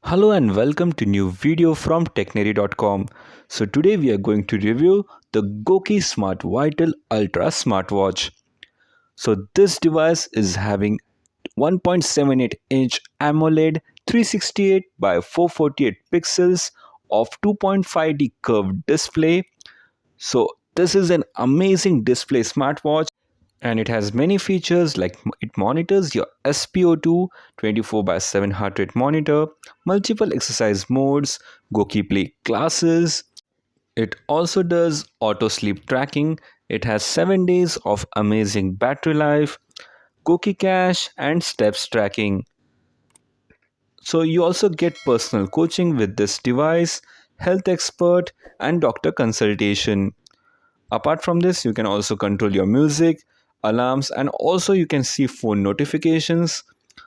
Hello and welcome to new video from Technary.com. So today we are going to review the GOQii Smart Vital Ultra smartwatch. So this device is having 1.78-inch AMOLED 368 by 448 pixels of 2.5D curved display. So this is an amazing display smartwatch and it has many features like it monitors your SpO2 24 by 7 heart rate monitor, multiple exercise modes, GOQii Play classes. It also does auto sleep tracking. It has 7 days of amazing battery life, GOQii Cache and steps tracking. So you also get personal coaching with this device, health expert and doctor consultation. Apart from this, you can also control your music, alarms, and also you can see phone notifications.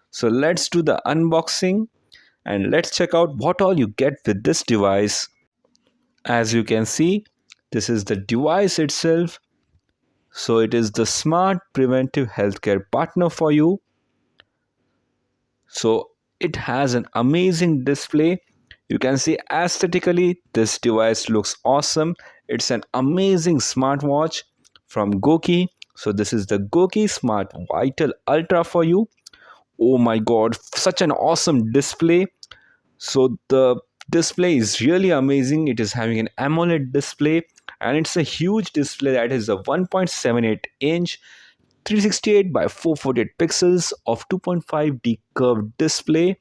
So let's do the unboxing and let's check out what all you get with this device. As you can see, this is the device itself. So it is the smart preventive healthcare partner for you. So it has an amazing display. You can see aesthetically this device looks awesome. It's an amazing smartwatch from GOQii. So this is the GOQii Smart Vital Ultra for you. Oh my god, such an awesome display. So the display is really amazing. It is having an AMOLED display and it's a huge display that is a 1.78 inch 368 by 448 pixels of 2.5D curved display.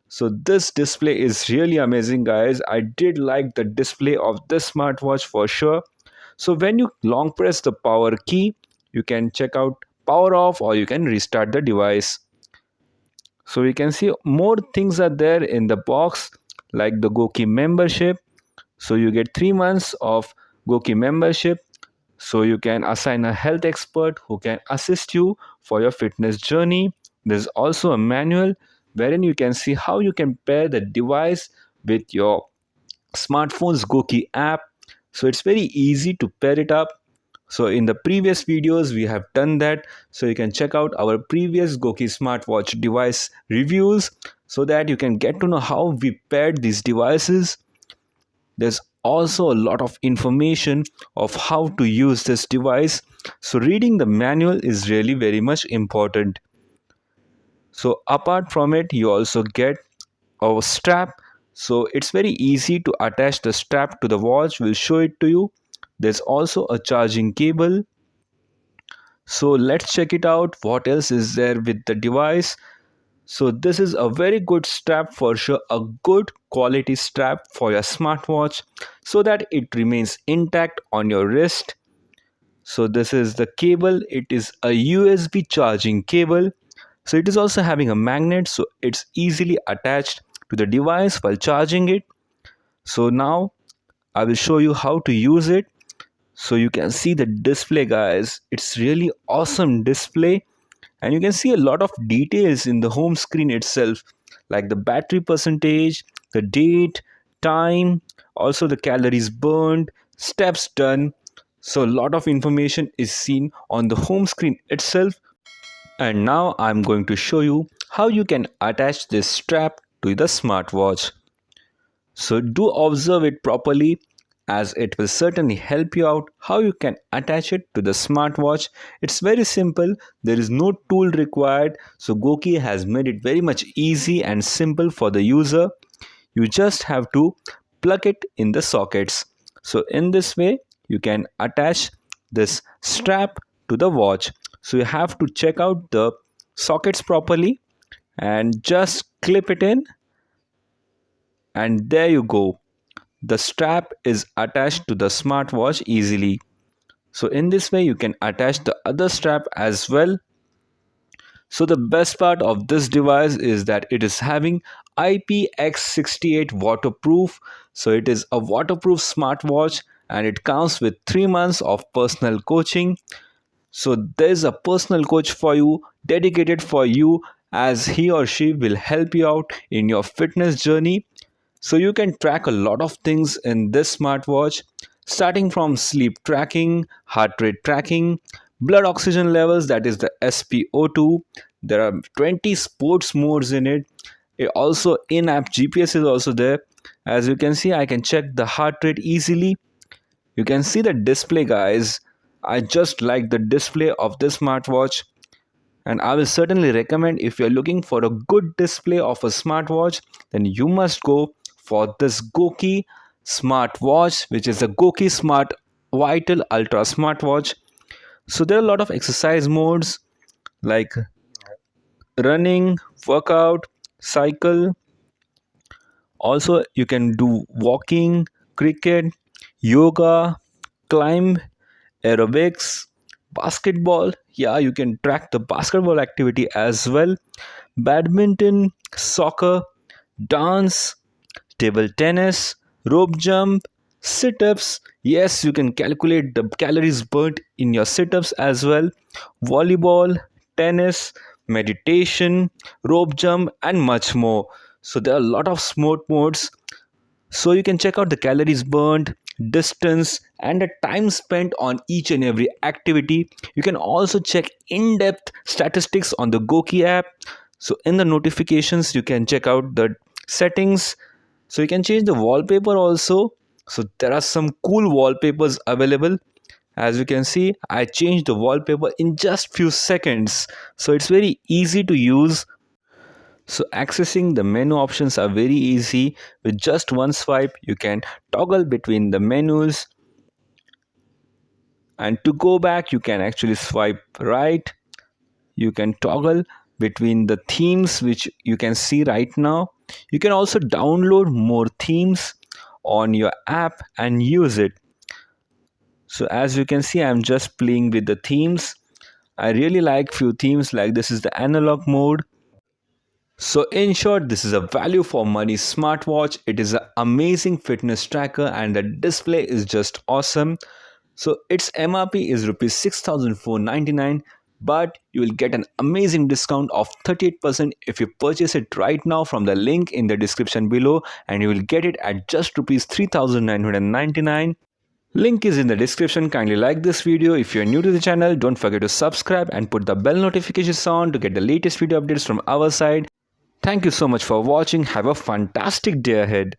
So this display is really amazing, guys. I did like the display of this smartwatch for sure. So when you long press the power key, you can check out power off or you can restart the device. So you can see more things are there in the box like the GOQii membership. So you get 3 months of GOQii membership. So you can assign a health expert who can assist you for your fitness journey. There's also a manual wherein you can see how you can pair the device with your smartphone's GOQii app. So it's very easy to pair it up. So in the previous videos we have done that. So you can check out our previous GOQii smartwatch device reviews so that you can get to know how we paired these devices. There's also a lot of information of how to use this device. So reading the manual is really very much important. So apart from it, you also get a strap. So it's very easy to attach the strap to the watch. We'll show it to you. There's also a charging cable. So let's check it out. What else is there with the device? So this is a very good strap for sure, a good quality strap for your smartwatch so that it remains intact on your wrist. So this is the cable. It is a USB charging cable. So it is also having a magnet, so it's easily attached to the device while charging it. So now I will show you how to use it. So you can see the display, guys. It's really awesome display. And you can see a lot of details in the home screen itself, like the battery percentage, the date, time, also the calories burned, steps done. So a lot of information is seen on the home screen itself. And now I'm going to show you how you can attach this strap to the smartwatch. So do observe it properly as it will certainly help you out how you can attach it to the smartwatch. It's very simple. There is no tool required. So GOQii has made it very much easy and simple for the user. You just have to plug it in the sockets. So in this way, you can attach this strap to the watch. So you have to check out the sockets properly and just clip it in. And there you go. The strap is attached to the smartwatch easily. So in this way you can attach the other strap as well. So the best part of this device is that it is having IPX68 waterproof. So it is a waterproof smartwatch and it comes with 3 months of personal coaching. So there's a personal coach for you, dedicated for you, as he or she will help you out in your fitness journey. So you can track a lot of things in this smartwatch, starting from sleep tracking, heart rate tracking, blood oxygen levels, that is the SpO2. There are 20 sports modes in it. Also in-app GPS is also there. As you can see, I can check the heart rate easily. You can see the display, guys. I just like the display of this smartwatch, and I will certainly recommend, if you're looking for a good display of a smartwatch, then you must go for this GOQii Smart Watch, which is a GOQii Smart Vital Ultra smartwatch. So there are a lot of exercise modes like running, workout, cycle. Also, you can do walking, cricket, yoga, climb, aerobics, basketball. Yeah, you can track the basketball activity as well. Badminton, soccer, dance, table tennis, rope jump, sit ups. Yes, you can calculate the calories burnt in your sit ups as well. Volleyball, tennis, meditation, rope jump, and much more. So, there are a lot of sport modes, so you can check out the calories burned, distance, and the time spent on each and every activity. You can also check in-depth statistics on the GOQii app. So in the notifications, you can check out the settings. So you can change the wallpaper also. So there are some cool wallpapers available. As you can see, I changed the wallpaper in just few seconds. So it's very easy to use. So accessing the menu options are very easy. With just one swipe, you can toggle between the menus. And to go back, you can actually swipe right. You can toggle between the themes, which you can see right now. You can also download more themes on your app and use it. So as you can see, I'm just playing with the themes. I really like few themes, like this is the analog mode. So in short, this is a value for money smartwatch. It is an amazing fitness tracker and the display is just awesome. So its MRP is rupees 6,499, but you will get an amazing discount of 38% if you purchase it right now from the link in the description below, and you will get it at just rupees 3,999. Link is in the description. Kindly like this video. If you're new to the channel, don't forget to subscribe and put the bell notifications on to get the latest video updates from our side. Thank you so much for watching. Have a fantastic day ahead.